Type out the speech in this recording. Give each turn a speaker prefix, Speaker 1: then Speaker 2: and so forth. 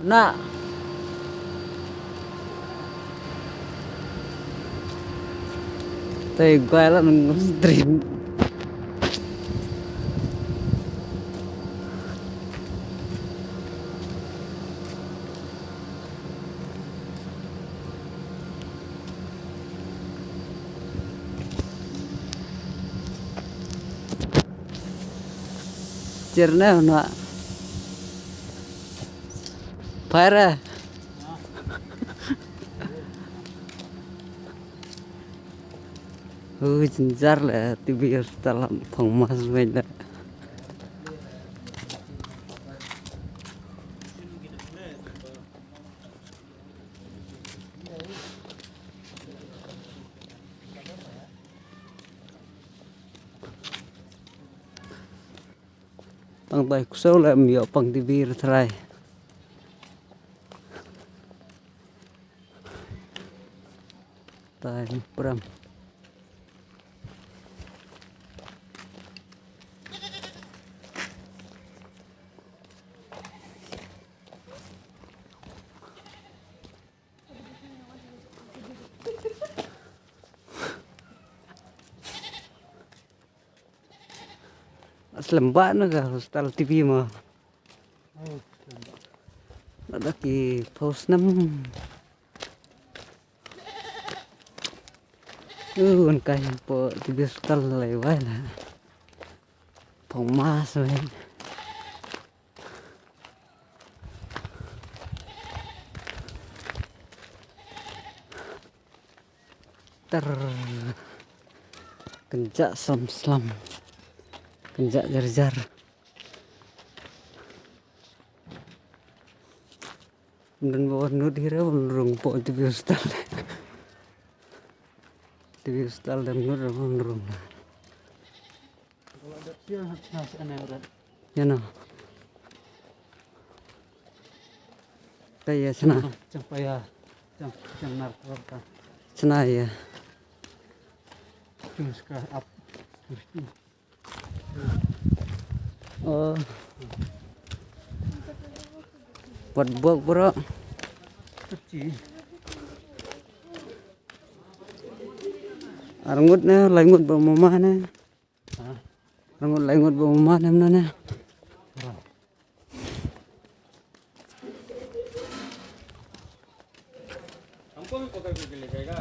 Speaker 1: Nak, tay gue lah stream. Cerna nak. Parah. Jenjar lah TV dalam pengmas beda. Tang tay kusau lah mio pang TV terai. Tay pram. Lembak naga hostel TV mah. Ada ki post nam. Kan kayak po TV hostel lewat lah. Pengmas men. Kenjak slam. Kenjak jar-jar. Dan bawa nudira menurung po TV hostel. TV hostel dan menurung.
Speaker 2: Kalau ada siang nasi aneh udah.
Speaker 1: Ya no. Kayak sana.
Speaker 2: Campaya, cam narkoba.
Speaker 1: Sana ya.
Speaker 2: Terus ke up.
Speaker 1: Oh. Buat buat bro.
Speaker 2: Kecil.
Speaker 1: Arangut na langut ba mama na. Arangut langut ba mama na na.
Speaker 2: हमको भी पकड़ के लेगा